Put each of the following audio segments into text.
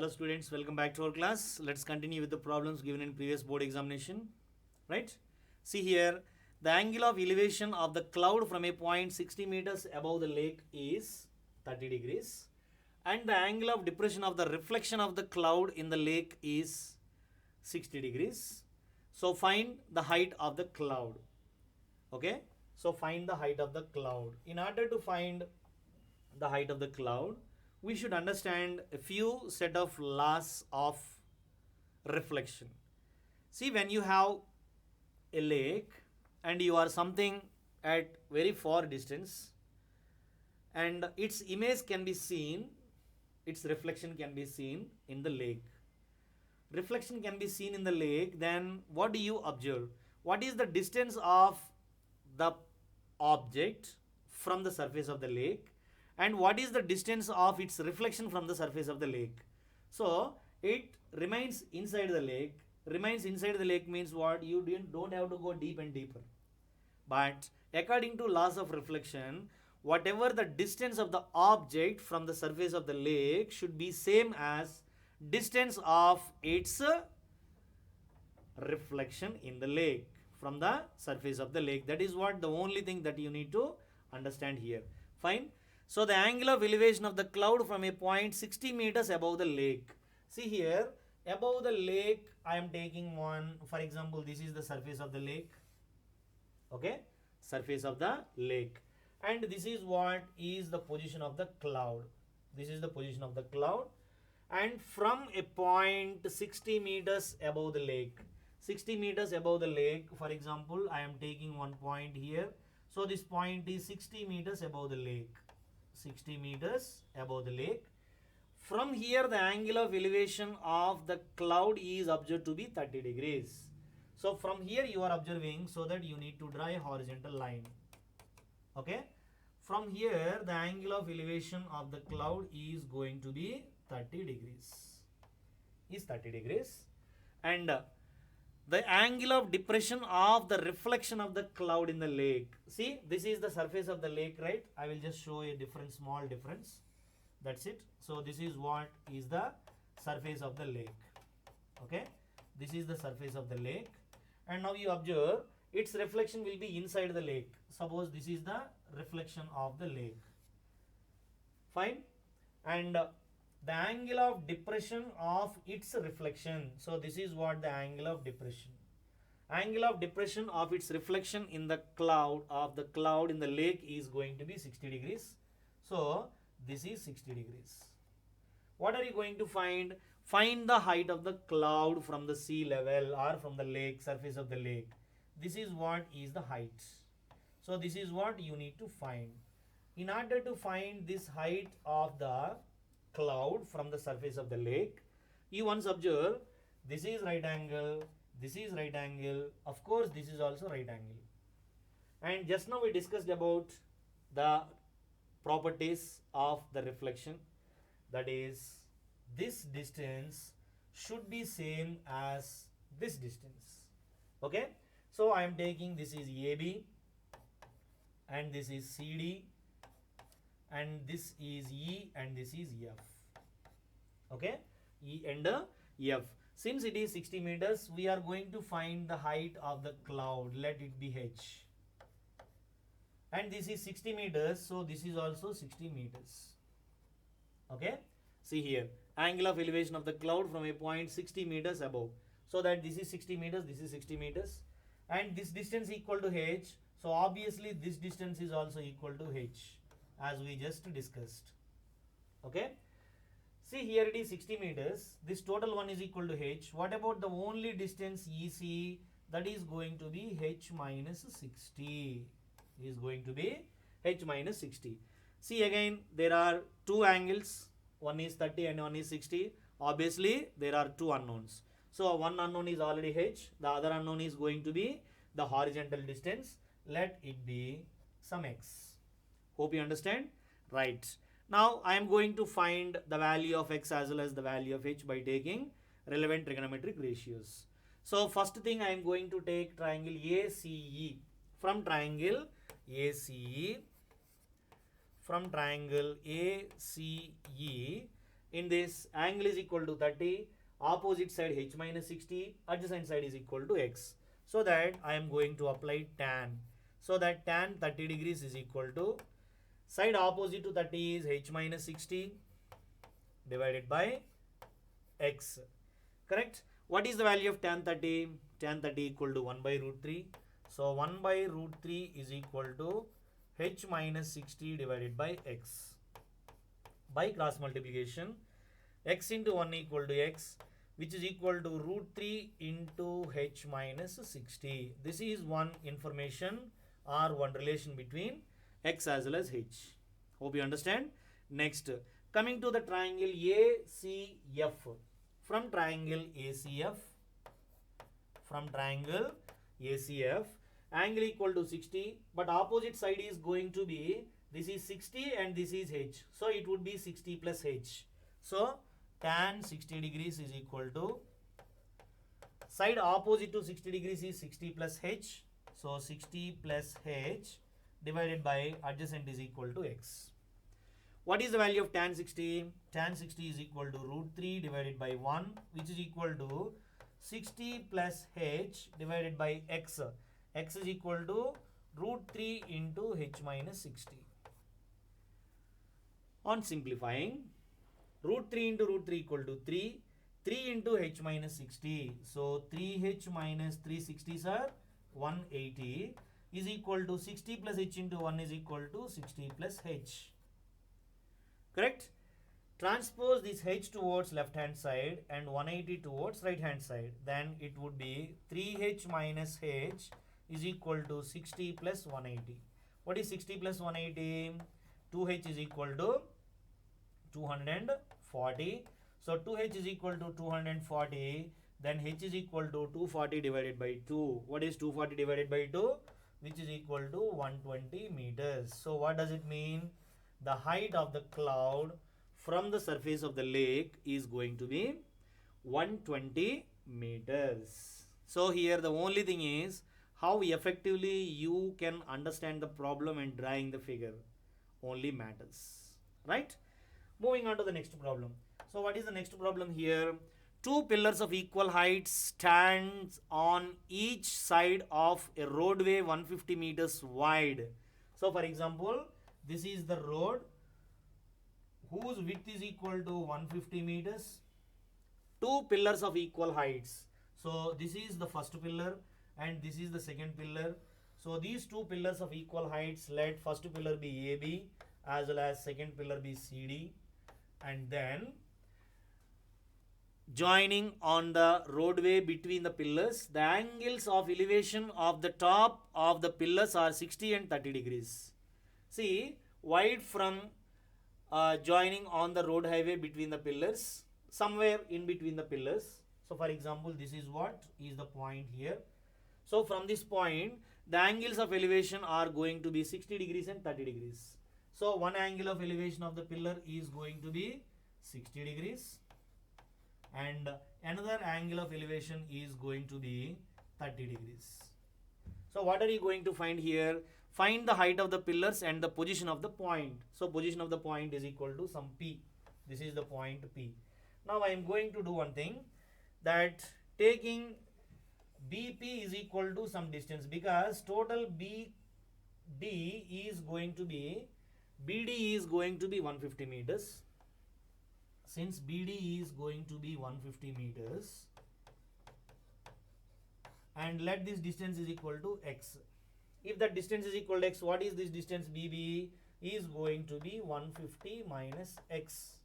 Hello students, welcome back to our class. Let's continue with the problems given in previous board examination. Right? See here, the angle of elevation of the cloud from a point 60 meters above the lake is 30 degrees and the angle of depression of the reflection of the cloud in the lake is 60 degrees. So find the height of the cloud. Okay? So find the height of the cloud. In order to find the height of the cloud, we should understand a few set of laws of reflection. See, when you have a lake and you are something at very far distance and its image can be seen, its reflection can be seen in the lake. Reflection can be seen in the lake, then what do you observe? What is the distance of the object from the surface of the lake and what is the distance of its reflection from the surface of the lake? So it remains inside the lake. Remains inside the lake means what? You don't have to go deep and deeper. But according to laws of reflection, whatever the distance of the object from the surface of the lake should be same as distance of its reflection in the lake from the surface of the lake. That is what the only thing that you need to understand here. Fine. So the angle of elevation of the cloud from a point 60 meters above the lake. See here, above the lake I am taking one, for example, this is the surface of the lake. Okay, surface of the lake. And this is what is the position of the cloud. This is the position of the cloud. And from a point 60 meters above the lake, 60 meters above the lake, for example, I am taking one point here. So this point is 60 meters above the lake. 60 meters above the lake. From here, the angle of elevation of the cloud is observed to be 30 degrees. So from here you are observing, so that you need to draw a horizontal line. Okay. From here, the angle of elevation of the cloud is going to be 30 degrees. Is 30 degrees. And the angle of depression of the reflection of the cloud in the lake. See, this is the surface of the lake, right? I will just show a different small difference. That's it. So this is what is the surface of the lake. Okay. This is the surface of the lake. And now you observe its reflection will be inside the lake. Suppose this is the reflection of the lake. Fine. And the angle of depression of its reflection. So this is what the angle of depression. Angle of depression of its reflection in the cloud in the lake is going to be 60 degrees. So this is 60 degrees. What are you going to find? Find the height of the cloud from the sea level or from the lake, surface of the lake. This is what is the height. So this is what you need to find. In order to find this height of the cloud from the surface of the lake, you once observe this is right angle, this is right angle, of course this is also right angle. And just now we discussed about the properties of the reflection, that is this distance should be same as this distance. Okay, so I am taking this is AB and this is CD and this is E and this is F. Okay, E and F. Since it is 60 meters, we are going to find the height of the cloud. Let it be H. And this is 60 meters, so this is also 60 meters. Okay, see here, angle of elevation of the cloud from a point 60 meters above. So that this is 60 meters, this is 60 meters. And this distance equal to H. So obviously this distance is also equal to H, as we just discussed. Okay. See here it is 60 meters. This total one is equal to H. What about the only distance EC? That is going to be H minus 60. Is going to be H minus 60. See again, there are two angles. One is 30 and one is 60. Obviously there are two unknowns. So one unknown is already H. The other unknown is going to be the horizontal distance. Let it be some X. Hope you understand. Right. Now I am going to find the value of X as well as the value of H by taking relevant trigonometric ratios. So first thing I am going to take triangle ACE. From triangle ACE, In this, angle is equal to 30, opposite side h minus 60, adjacent side is equal to x. So that I am going to apply tan. So that tan 30 degrees is equal to, side opposite to 30 is h minus 60 divided by x. Correct? What is the value of tan 30? Tan 30 equal to 1 by root 3. So 1 by root 3 is equal to h minus 60 divided by x. By cross multiplication, x into 1 equal to x, which is equal to root 3 into h minus 60. This is one information or one relation between x as well as h. Hope you understand. Next, coming to the triangle ACF. From triangle ACF, angle equal to 60, but opposite side is going to be, this is 60 and this is h. So it would be 60 plus h. So tan 60 degrees is equal to, side opposite to 60 degrees is 60 plus h. So 60 plus h divided by adjacent is equal to x. What is the value of tan 60? Tan 60 is equal to root 3 divided by 1, which is equal to 60 plus h divided by x. X is equal to root 3 into h minus 60. On simplifying, root 3 into root 3 equal to 3. 3 into h minus 60. So 3h minus 360 are 180 is equal to 60 plus h into 1 is equal to 60 plus h. Correct? Transpose this h towards left hand side and 180 towards right hand side. Then it would be 3h minus h is equal to 60 plus 180. What is 60 plus 180? 2h is equal to 240. So 2h is equal to 240. Then h is equal to 240 divided by 2. What is 240 divided by 2? Which is equal to 120 meters. So what does it mean? The height of the cloud from the surface of the lake is going to be 120 meters. So here the only thing is how effectively you can understand the problem and drawing the figure only matters. Right? Moving on to the next problem. So what is the next problem here? Two pillars of equal height stands on each side of a roadway 150 meters wide. So for example, this is the road whose width is equal to 150 meters. Two pillars of equal heights. So this is the first pillar and this is the second pillar. So these two pillars of equal heights, let first pillar be AB as well as second pillar be CD, and then joining on the roadway between the pillars, the angles of elevation of the top of the pillars are 60 and 30 degrees. See, wide from joining on the road highway between the pillars, somewhere in between the pillars. So for example, this is what is the point here. So from this point, the angles of elevation are going to be 60 degrees and 30 degrees. So one angle of elevation of the pillar is going to be 60 degrees and another angle of elevation is going to be 30 degrees. So what are you going to find here? Find the height of the pillars and the position of the point. So position of the point is equal to some P. This is the point P. Now I am going to do one thing, that taking BP is equal to some distance, because total BD is going to be, BD is going to be 150 meters. Since BD is going to be 150 meters, and let this distance is equal to x. If that distance is equal to x, what is this distance? BB is going to be 150 minus x.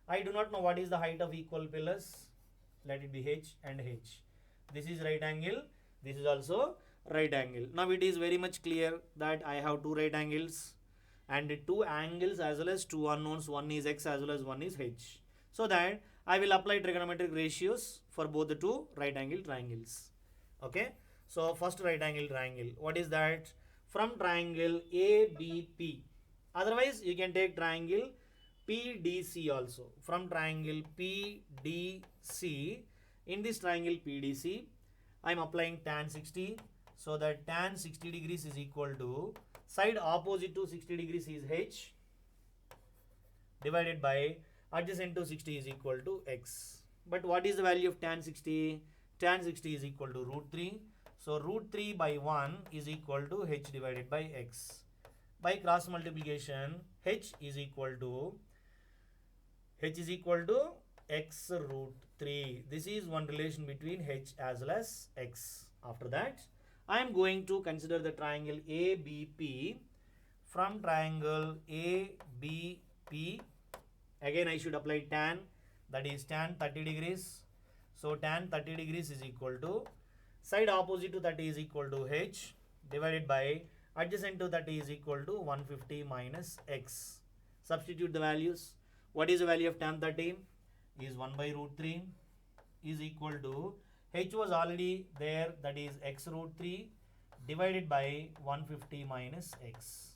I do not know what is the height of equal pillars. Let it be h and h. This is right angle. This is also right angle. Now it is very much clear that I have two right angles and two angles as well as two unknowns. One is x as well as one is h. So that I will apply trigonometric ratios for both the two right angle triangles. Okay. So first right angle triangle. What is that? From triangle ABP. Otherwise you can take triangle PDC also. From triangle PDC, in this triangle PDC, I am applying tan 60. So that tan 60 degrees is equal to, side opposite to 60 degrees is h, divided by adjacent to 60 is equal to x. But what is the value of tan 60? Tan 60 is equal to root 3. So root 3 by 1 is equal to h divided by x. By cross multiplication, h is equal to x root 3. This is one relation between h as well as x. After that, I am going to consider the triangle ABP. From triangle ABP, again I should apply tan, that is tan 30 degrees. So tan 30 degrees is equal to side opposite to 30 is equal to h divided by adjacent to 30 is equal to 150 minus x. Substitute the values. What is the value of tan 30? Is 1 by root 3 is equal to h was already there, that is x root 3 divided by 150 minus x.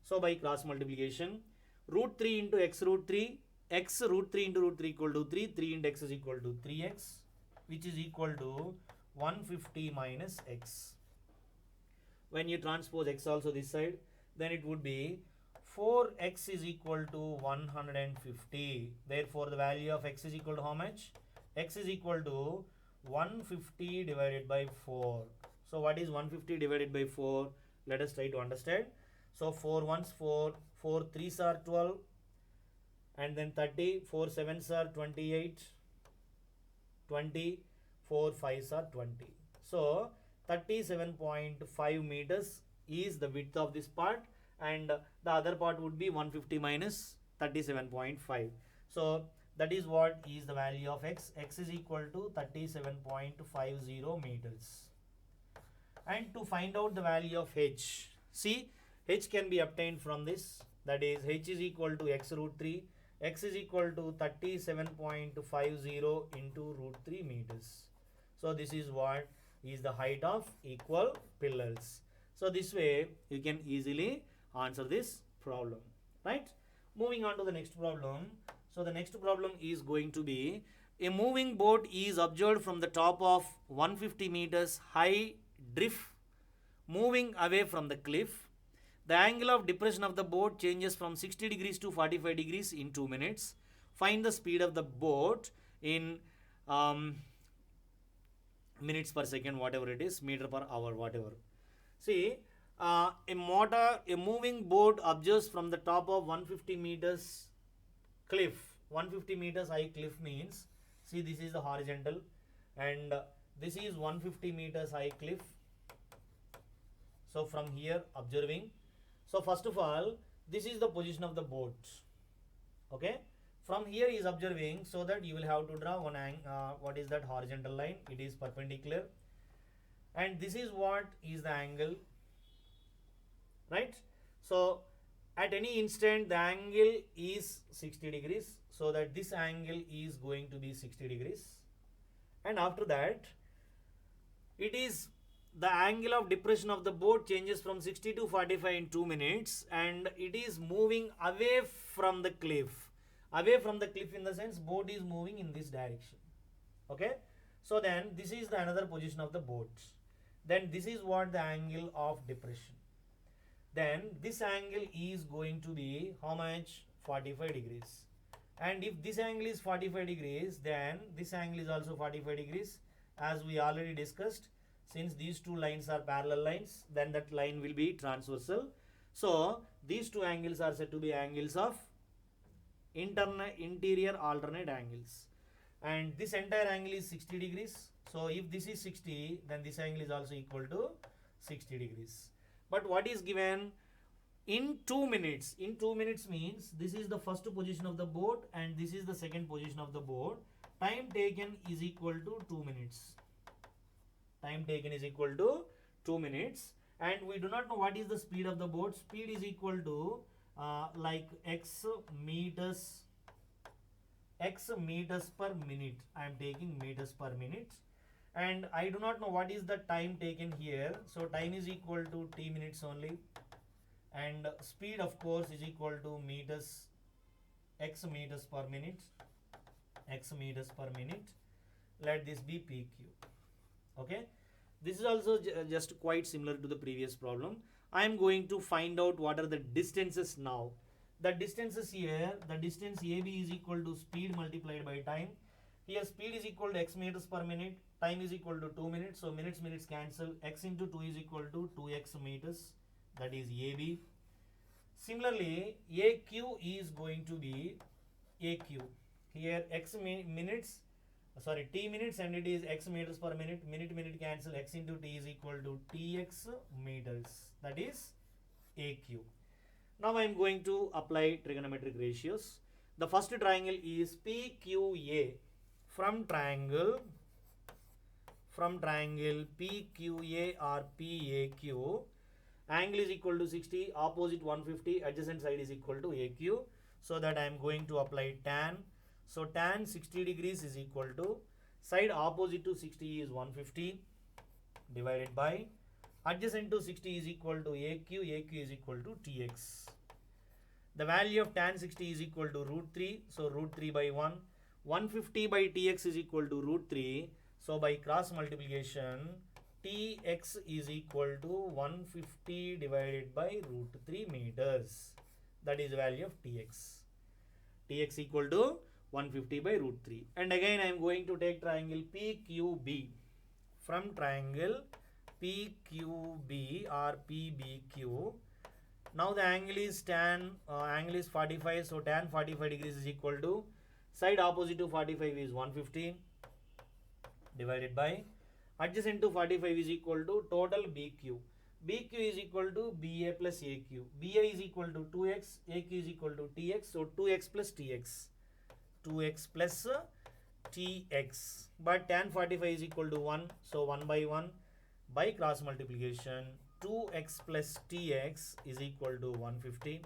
So by cross multiplication, root 3 into x root 3, x root 3 into root 3 equal to 3, 3 into x is equal to 3x, which is equal to 150 minus x. When you transpose x also this side, then it would be 4x is equal to 150. Therefore, the value of x is equal to how much? X is equal to 150 divided by 4. So what is 150 divided by 4? Let us try to understand. So 4 1s 4, 4 3s are 12, and then 30, 4 7s are 28, 20, 4 5s are 20. So 37.5 meters is the width of this part, and the other part would be 150 minus 37.5. So that is what is the value of x. X is equal to 37.50 meters. And to find out the value of h, see, h can be obtained from this, that is h is equal to x root 3, x is equal to 37.50 into root 3 meters. So this is what is the height of equal pillars. So this way you can easily answer this problem, right? Moving on to the next problem. So the next problem is going to be, a moving boat is observed from the top of 150 meters high drift moving away from the cliff. The angle of depression of the boat changes from 60 degrees to 45 degrees in 2 minutes. Find the speed of the boat in minutes per second, whatever it is, meter per hour, whatever. See, a moving boat observes from the top of 150 meters cliff. 150 meters high cliff means, see, this is the horizontal, and this is 150 meters high cliff. So from here observing. So first of all, this is the position of the boat. Okay. From here is observing, so that you will have to draw one what is that horizontal line? It is perpendicular, and this is what is the angle, right? So at any instant the angle is 60 degrees, so that this angle is going to be 60 degrees, and after that it is the angle of depression of the boat changes from 60 to 45 in 2 minutes, and it is moving away from the cliff. Away from the cliff in the sense boat is moving in this direction. Okay. So then this is the another position of the boat. Then this is what the angle of depression. Then this angle is going to be how much? 45 degrees. And if this angle is 45 degrees, then this angle is also 45 degrees, as we already discussed. Since these two lines are parallel lines, then that line will be transversal. So these two angles are said to be angles of interior alternate angles, and this entire angle is 60 degrees. So if this is 60, then this angle is also equal to 60 degrees. But what is given? In 2 minutes. In 2 minutes means this is the first position of the boat and this is the second position of the boat. Time taken is equal to 2 minutes. Time taken is equal to 2 minutes, and we do not know what is the speed of the boat. Speed is equal to like x meters per minute. I am taking meters per minute, and I do not know what is the time taken here. So time is equal to t minutes only, and speed of course is equal to meters, x meters per minute, let this be pq. Okay, this is also just quite similar to the previous problem. I am going to find out what are the distances now. The distances here, the distance AB is equal to speed multiplied by time. Here speed is equal to x meters per minute, time is equal to 2 minutes, so minutes cancel, x into 2 is equal to 2x meters, that is AB. Similarly, AQ is going to be AQ. Here x minutes, sorry, t minutes, and it is x meters per minute, minute cancel, x into t is equal to tx meters, that is AQ. Now I am going to apply trigonometric ratios. The first triangle is PQA. From triangle PQA or PAQ, angle is equal to 60, opposite 150, adjacent side is equal to AQ. So that I am going to apply tan. So tan 60 degrees is equal to, side opposite to 60 is 150 divided by, adjacent to 60 is equal to AQ is equal to TX. The value of tan 60 is equal to root 3, so root 3 by 1. 150 by Tx is equal to root 3, so by cross multiplication, Tx is equal to 150 divided by root 3 meters. That is the value of Tx. Tx equal to 150 by root 3. And again I am going to take triangle PQB. From triangle PQB or PBQ, now the angle is angle is 45, so tan 45 degrees is equal to, side opposite to 45 is 150 divided by, adjacent to 45 is equal to total BQ. BQ is equal to BA plus AQ. BA is equal to 2x, AQ is equal to TX, so 2x plus TX. 2x plus TX. But tan 45 is equal to 1, so 1 by 1 by cross multiplication, 2x plus Tx is equal to 150.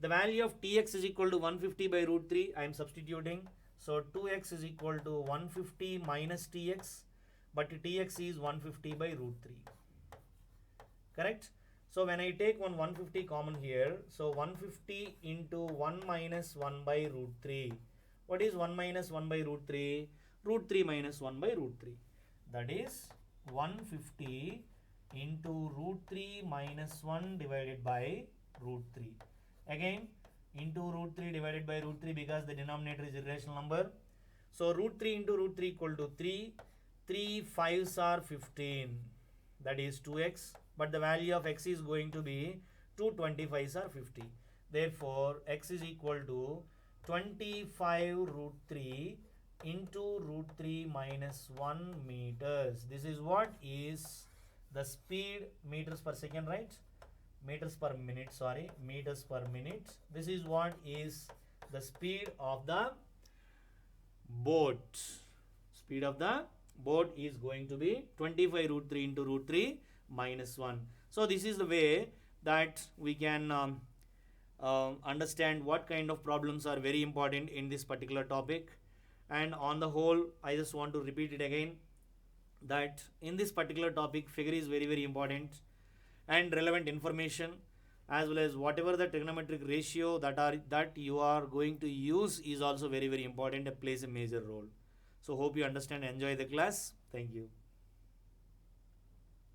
The value of Tx is equal to 150 by root 3. I am substituting. So 2x is equal to 150 minus Tx, but Tx is 150 by root 3. Correct? So when I take 150 common here, so 150 into 1 minus 1 by root 3. What is 1 minus 1 by root 3? Root 3 minus 1 by root 3. That is 150 into root 3 minus 1 divided by root 3. Again into root 3 divided by root 3 because the denominator is irrational number. So root 3 into root 3 equal to 3. 3 5s are 15. That is 2x. But the value of x is going to be 2 25s are 50. Therefore x is equal to 25 root 3 into root 3 minus 1 meters. This is what is the speed, meters per second, right? Meters per minute, sorry, meters per minute. This is what is the speed of the boat. Speed of the boat is going to be 25 root 3 into root 3 minus 1. So this is the way that we can understand what kind of problems are very important in this particular topic. And on the whole, I just want to repeat it again, that in this particular topic, figure is very, very important, and relevant information, as well as whatever the trigonometric ratio that you are going to use is also very, very important. It plays a major role. So hope you understand and enjoy the class. Thank you.